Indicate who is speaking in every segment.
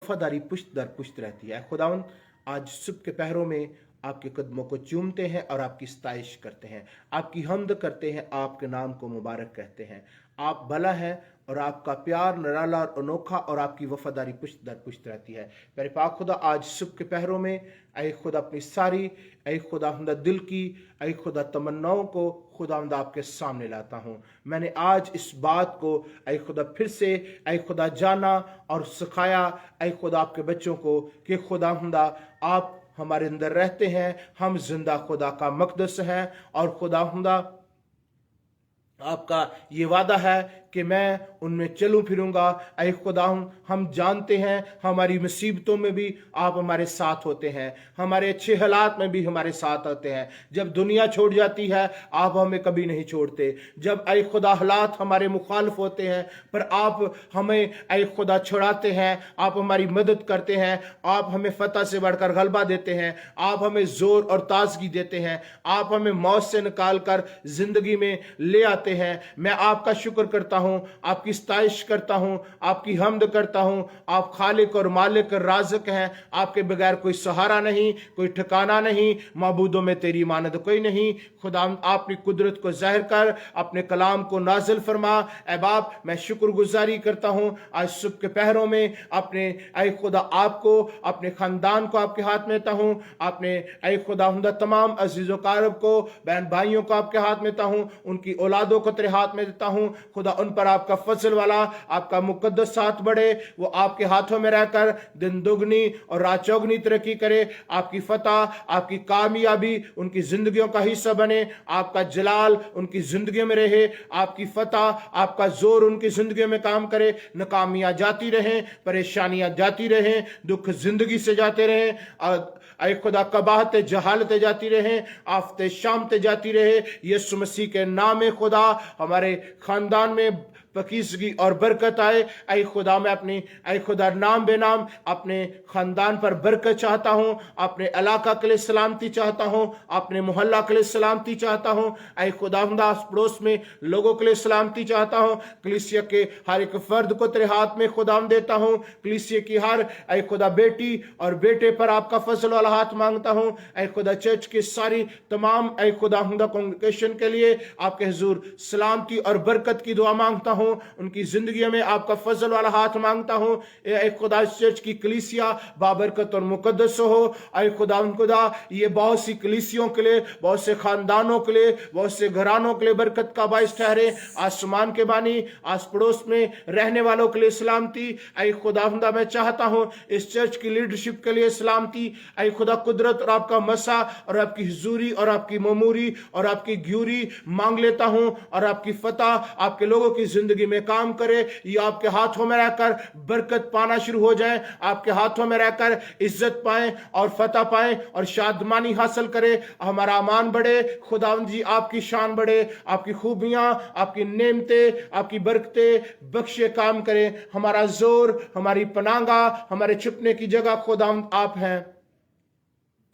Speaker 1: वफादारी पुश्त दर पुश्त रहती है। खुदावन आज सुबह के पहरों में आपके कदमों को चूमते हैं और आपकी सताइश करते हैं, आपकी हम्द करते हैं, आपके नाम को मुबारक कहते हैं। आप भला हैं और आपका प्यार निराला और अनोखा और आपकी वफादारी पुश्त दर पुश्त रहती है। मेरे पाक खुदा आज सुबह के पहरों में ऐ खुदा अपनी सारी ऐ खुदा हमदा दिल की ऐ खुदा तमन्नाओं को खुदा हमदा आपके सामने लाता हूँ। मैंने आज इस बात को ऐ खुदा फिर से ऐ खुदा जाना और सिखाया ऐ खुदा आपके बच्चों को कि खुदा हमदा आप हमारे अंदर रहते हैं, हम जिंदा खुदा का मकदस हैं और खुदा हमदा आपका ये वादा है कि मैं उनमें चलूं फिरूंगा। ऐ खुदा हम जानते हैं हमारी मुसीबतों में भी आप हमारे साथ होते हैं, हमारे अच्छे हालात में भी हमारे साथ होते हैं। जब दुनिया छोड़ जाती है आप हमें कभी नहीं छोड़ते। जब ऐ खुदा हालात हमारे मुखालिफ होते हैं पर आप हमें ऐ खुदा छुड़ाते हैं, आप हमारी मदद करते हैं, आप हमें फतह से बढ़कर गलबा देते हैं, आप हमें जोर और ताजगी देते हैं, आप हमें मौत से निकाल कर जिंदगी में ले आते हैं। मैं आपका शुक्र करता हूं, आपकी सताइश करता हूं, आपकी हम्द करता हूं। आप खालिक और मालिक राज़िक हैं, आपके बगैर कोई सहारा नहीं, कोई ठिकाना नहीं, माबूदों में तेरी मानद कोई नहीं। खुदा अपनी कुदरत को ज़ाहिर कर, अपने कलाम को नाजिल फरमा। ऐ बाप मैं शुक्र गुजारी करता हूं आज सुबह के पहरों में अपने ऐ खुदा आपको, अपने खानदान को आपके हाथ में देता हूं, अपने ऐ खुदा हुंदा तमाम अजीज़ कारब को, बहन भाइयों को आपके हाथ में देता हूं, उनकी औलादों को तेरे हाथ में देता हूं। खुदा उन पर आपका फजल वाला आपका मुकद्दस साथ बढ़े, वो आपके हाथों में रहकर दिन दुगनी और रात चौगनी तरक्की करे। आपकी फतह, आपकी कामयाबी उनकी जिंदगियों का हिस्सा बने, आपका जलाल उनकी जिंदगी में रहे, आपकी फतह, आपका जोर उनकी जिंदगी में काम करे। नाकामियां जाती रहें, परेशानियां जाती रहें, दुख जिंदगी से जाते रहें, ऐ खुदा कबाहत जहालत जाती रहें, आफते शामते जाती रहे। यीशु मसीह के नाम में खुदा हमारे खानदान में पकीसगी और बरकत आए। ऐ खुदा मैं अपनी ऐ खुदा नाम बेनाम अपने खानदान पर बरकत चाहता हूँ, अपने इलाका के लिए सलामती चाहता हूँ, अपने मोहल्ला के लिए सलामती चाहता हूँ। ऐ खुदा पड़ोस में लोगों के लिए सलामती चाहता हूँ। कलीसिया के हर एक फर्द को तेरे हाथ में खुदा देता हूँ। कलीसिया की हर ऐ खुदा बेटी और बेटे पर आपका फजल वाला हाथ मांगता हूँ। ऐ खुदा चर्च की सारी तमाम ऐ खुदा कांग्रेगेशन के लिए आपके हुजूर सलामती और बरकत की दुआ मांगता हूँ। उनकी जिंदगी में आपका फजल वाला हाथ मांगता हूँ। ऐ खुदा चर्च की कलीसिया बाबरकत और मुकद्दस हो। ऐ खुदा ये बहुत सी कलीसियों के लिए, बहुत से खानदानों के लिए, बहुत से घरानों के लिए बरकत का बाइस ठहरे। आसमान के बानी, आस पड़ोस में रहने वालों के लिए सलामती। ऐ खुदा मैं चाहता हूँ इस चर्च की लीडरशिप के लिए सलामती। ऐ खुदा कुदरत और आपका मसा और आपकी हुजूरी और आपकी ममूरी और आपकी ग्यूरी मांग लेता हूँ, और आपकी फतह आपके लोगों की जिंदगी में काम करे। ये आपके हाथों में रहकर बरकत पाना शुरू हो जाए, आपके हाथों में रहकर इज्जत पाएं और फतह पाएं और शादमानी हासिल करे। हमारा अमान बढ़े, खुदावंद जी आपकी शान बढ़े, आपकी खूबियां, आपकी नेमतें, आपकी बरकतें बख्शे काम करें। हमारा जोर, हमारी पनागा, हमारे छुपने की जगह खुदावंद आप हैं।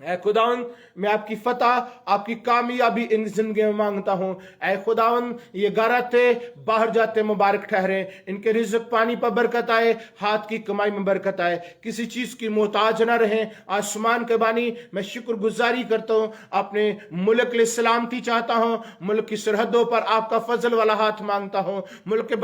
Speaker 1: ऐ खुदावन मैं आपकी फतह, आपकी कामयाबी इन जिंदगी में मांगता हूँ। ऐ खुदावन ये घर थे बाहर जाते मुबारक ठहरे, इनके रिज़्क पानी पर बरकत आए, हाथ की कमाई में बरकत आए, किसी चीज की मोहताज न रहें। आसमान के बानी मैं शुक्र गुजारी करता हूँ, अपने मुल्क के लिए सलामती चाहता हूँ। मुल्क की सरहदों पर आपका फजल वाला हाथ मांगता हूँ। मुल्क में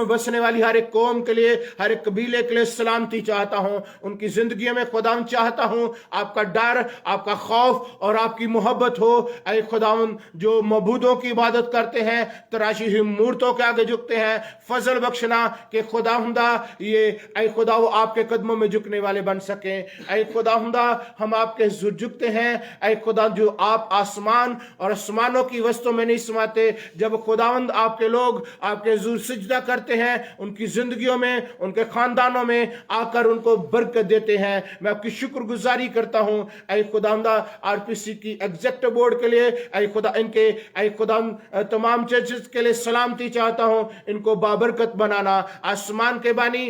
Speaker 1: बसने वाली हर एक कौम के लिए, हर एक कबीले के लिए सलामती चाहता हूँ। उनकी जिंदगी में खुदा चाहता हूँ आपका डर, आपका खौफ और आपकी मोहब्बत हो। ऐ खुदावन जो मबूदों की इबादत करते हैं, तराशी हुई मूर्तों के आगे झुकते हैं, फजल बख्शना कि खुदावंदा ये ऐ खुदा वो आपके कदमों में झुकने वाले बन सके। ऐ खुदावंदा हम आपके हुजूर झुकते हैं। ऐ खुदा जो आप आसमान और आसमानों की वस्तु में नहीं समाते, जब खुदावंद आपके लोग आपके हुजूर सिजदा करते हैं, उनकी जिंदगियों में, उनके खानदानों में आकर उनको बरकत देते हैं। मैं आपकी शुक्रगुजारी करता हूं। ऐ खुदावंदा आरपीसी की एग्जेक्टिव बोर्ड के लिए, ऐ खुदा इनके ऐ खुदा तमाम चर्चेस के लिए सलामती चाहता हूं। इनको बाबरकत बनाना। आसमान के बानी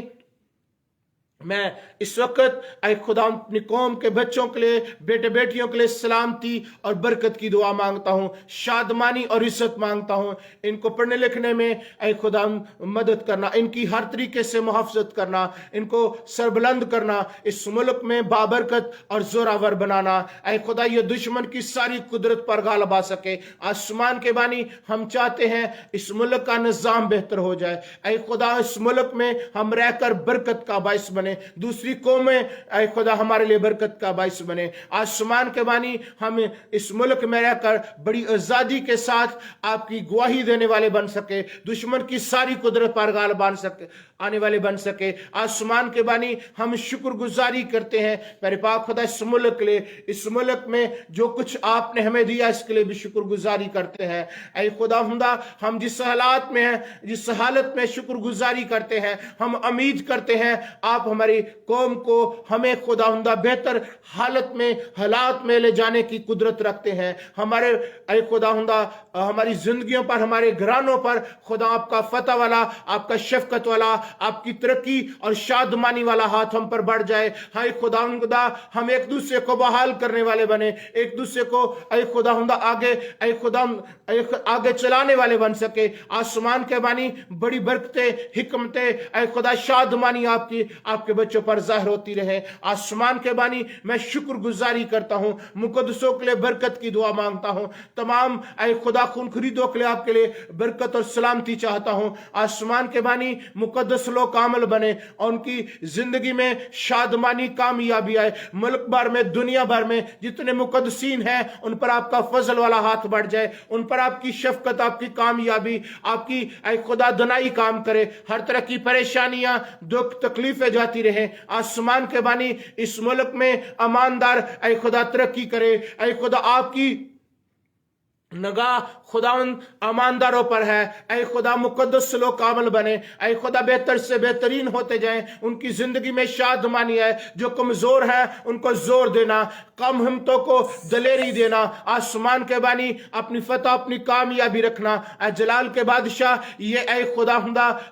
Speaker 1: मैं इस वक्त ऐ खुदा अपनी कौम के बच्चों के लिए, बेटे बेटियों के लिए सलामती और बरकत की दुआ मांगता हूँ, शादमानी और इज्जत मांगता हूँ। इनको पढ़ने लिखने में ऐ खुदा मदद करना, इनकी हर तरीके से मुहाफ़ज़त करना, इनको सरबुलंद करना, इस मुल्क में बाबरकत और जोरावर बनाना। ऐ खुदा ये दुश्मन की सारी कुदरत पर गालिब आ सके। आसमान के बानी हम चाहते हैं इस मुल्क का निज़ाम बेहतर हो जाए। ऐ खुदा इस मुल्क में हम रहकर बरकत का बाइस बने, दूसरी कौमें ऐ खुदा हमारे लिए बरकत का बाइस बने। आसमान के बानी हम इस मुल्क में रहकर बड़ी आजादी के साथ आपकी गवाही देने वाले बन सके, दुश्मन की सारी कुदरत पर गालिब बन सके, आने वाले बन सके। आसमान के बानी हम शुक्रगुजारी करते हैं मेरे पाक खुदा इस मुल्क के लिए, इस मुल्क में जो कुछ आपने हमें दिया इसके लिए भी शुक्रगुजारी करते हैं। ऐ खुदा हम जिस हालात में हैं, जिस हालत में शुक्रगुजारी करते हैं, हम उम्मीद करते हैं आप हमारी कौम को, हमें खुदा बेहतर हालत में, हालात में ले जाने की कुदरत रखते हैं। हमारे ऐ खुदा हमारी जिंदगियों पर, हमारे घरानों पर खुदा आपका फतह वाला, आपका शफकत वाला, आपकी तरक्की और शादमानी वाला हाथ हम पर बढ़ जाए। हाय खुदा हम एक दूसरे को बहाल करने वाले बने, एक दूसरे को ऐ खुदा आगे चलाने वाले बन सके। आसमान के बानी बड़ी बरकतें, हिकमतें ऐ खुदा शादमानी आपकी आपके बच्चों पर जाहिर होती रहे। आसमान के बानी मैं शुक्रगुजारी करता हूँ, मुकद्दसों के लिए बरकत की दुआ मांगता हूँ, तमाम ऐ खुदा खून खरीदों के लिए आपके लिए बरकत और सलामती चाहता हूँ। आसमान के बानी मुकद्दस लोग कामिल बने और उनकी जिंदगी में शादमानी कामयाबी आए। मुल्क भर में, दुनिया भर में जितने मुकद्दसीन हैं उन पर आपका फजल वाला हाथ बढ़ जाए, उन पर आपकी शफकत, आपकी कामयाबी, आपकी ऐ खुदा दनाई काम करे। हर तरह की परेशानियां, दुख, तकलीफें जाती रहे। आसमान के बानी इस मुल्क में ईमानदार ऐ खुदा तरक्की करे। ऐ खुदा आपकी नगाह खुदावन ईमानदारों पर है। ऐ खुदा मुकद्दस लोग कामिल बने, ऐ खुदा बेहतर से बेहतरीन होते जाएं, उनकी जिंदगी में शादमानी है। जो कमजोर है उनको जोर देना, कम हिम्मतों को दलेरी देना। आसमान के बानी अपनी फतह, अपनी कामयाबी रखना। ऐ जलाल के बादशाह ये ऐ खुदा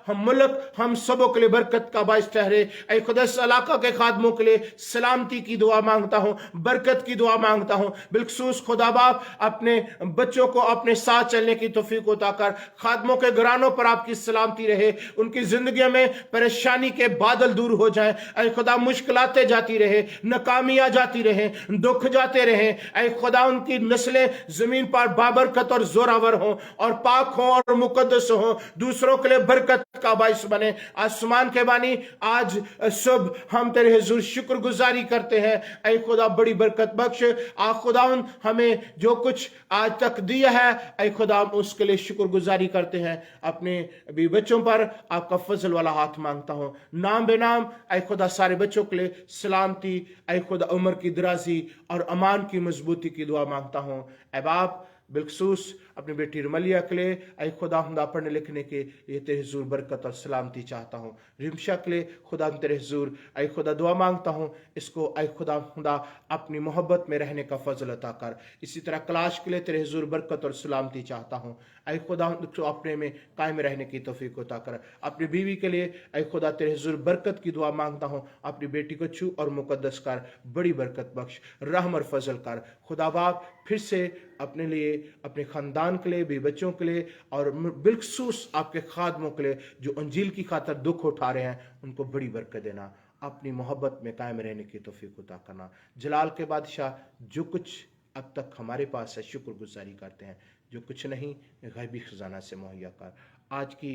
Speaker 1: हम मुल्क, हम सबों के लिए बरकत का बाइस ठहरे। ऐ खुदा इस इलाका के खादमों के लिए सलामती की दुआ मांगता हूँ, बरकत की दुआ मांगता हूँ। बिलखसूस खुदा बाप अपने बच्चों को अपने साथ चलने की तौफीक अता कर। खादमों के घरानों पर आपकी सलामती रहे, उनकी जिंदगी में परेशानी के बादल दूर हो जाएं। ऐ खुदा मुश्किलातें जाती रहे, नाकामियां जाती रहे, दुख जाते रहे। ऐ खुदा उनकी नस्लें जमीन पर बाबरकत और जोरावर हों और पाक हों और मुकद्दस हों, दूसरों के लिए बरकत का बाइस बने। आसमान के बानी आज सुबह हम तेरे हुजूर शुक्रगुजारी करते हैं। ऐ खुदा बड़ी बरकत बख्श। आ खुदा हमें जो कुछ आज तक दिया है, ऐ खुदा उसके लिए शुक्रगुजारी करते हैं। अपने भी बच्चों पर आपका फजल वाला हाथ मांगता हूं, नाम बेनाम ऐ खुदा सारे बच्चों के लिए सलामती, ऐ खुदा उम्र की दराजी और अमान की मजबूती की दुआ मांगता हूं। ऐ बाप बिलखसूस अपनी बेटी रमलिया के लिए ऐ खुदा पढ़ने लिखने के लिए तेरे हुजूर बरकत और सलामती चाहता हूँ। रिमशा के लिए खुदा तेरे हुजूर ऐ खुदा दुआ मांगता हूँ, इसको ऐ खुदा अपनी मोहब्बत में रहने का फजल अता कर। इसी तरह कलाश के लिए तेरे हुजूर बरकत और सलामती चाहता हूँ। ऐ खुदा अपने में कायम रहने की तौफीक अता कर। अपनी बीवी के लिए ऐ खुदा तेरे हुजूर बरकत की दुआ मांगता हूँ, अपनी बेटी को छू और मुकद्दस कर, बड़ी बरकत बख्श, रहम और फजल कर। खुदा बाप फिर से अपने लिए, अपने खानदान के लिए, भी बच्चों के लिए और बिलखसूस आपके खादमों के लिए जो अंजील की खातर दुख उठा रहे हैं, उनको बड़ी बरकत देना, अपनी मोहब्बत में कायम रहने की तौफीक अता करना। जलाल के बादशाह जो कुछ अब तक हमारे पास है शुक्रगुजारी करते हैं, जो कुछ नहीं गैबी खजाना से मुहैया कर। आज की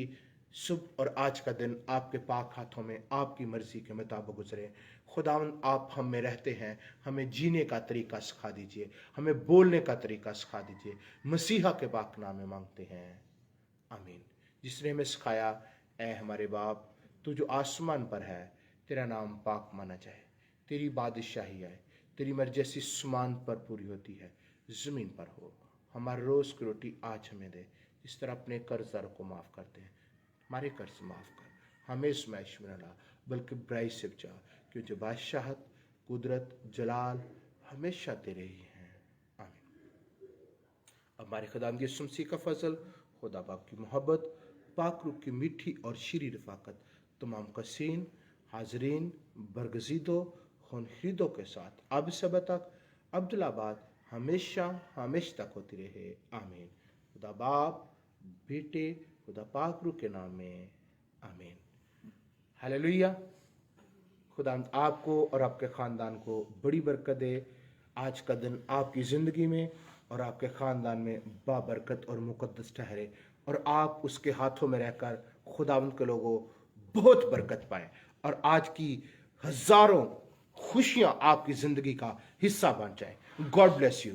Speaker 1: सुबह और आज का दिन आपके पाक हाथों में आपकी मर्जी के मुताबिक गुजरे। खुदावंद आप हम में रहते हैं, हमें जीने का तरीका सिखा दीजिए, हमें बोलने का तरीका सिखा दीजिए। मसीहा के पाक नाम में मांगते हैं, आमीन। जिसने हमें सिखाया, ऐ हमारे बाप तू जो आसमान पर है, तेरा नाम पाक माना जाए, तेरी बादशाही आए, तेरी मर्जी जैसी आसमान पर पूरी होती है ज़मीन पर हो। हमारे रोज़ की रोटी आज हमें दे, इस तरह अपने कर्जदारों को माफ़ करते हैं, हमारे कर्ज माफ़ कर, हमें आज़माइश में न ला बल्कि बुराई से बचा, क्योंकि बादशाहत, कुदरत, जलाल हमेशा तेरे ही हैं, आमीन। हमारे खुदा यीशु मसीह का फजल, खुदा बाप की मोहब्बत, पाक रूह की मीठी और शीरी रफ़ाकत, तमाम का सीन हाजरीन बरगजीदों खुनखरीदों के साथ अब से अब तक अब्दुल्लाबाद हमेशा हमेशा तक होती रहे, आमीन। खुदा बाप, बेटे, खुदा पाक रूह के नाम में, आमीन। हालेलुया। खुदा आपको और आपके ख़ानदान को बड़ी बरकत दे। आज का दिन आपकी ज़िंदगी में और आपके ख़ानदान में बाबरकत और मुक़द्दस ठहरे, और आप उसके हाथों में रहकर खुदावंद के लोगों बहुत बरकत पाएं, और आज की हज़ारों खुशियाँ आपकी ज़िंदगी का हिस्सा बन जाएं। God bless you.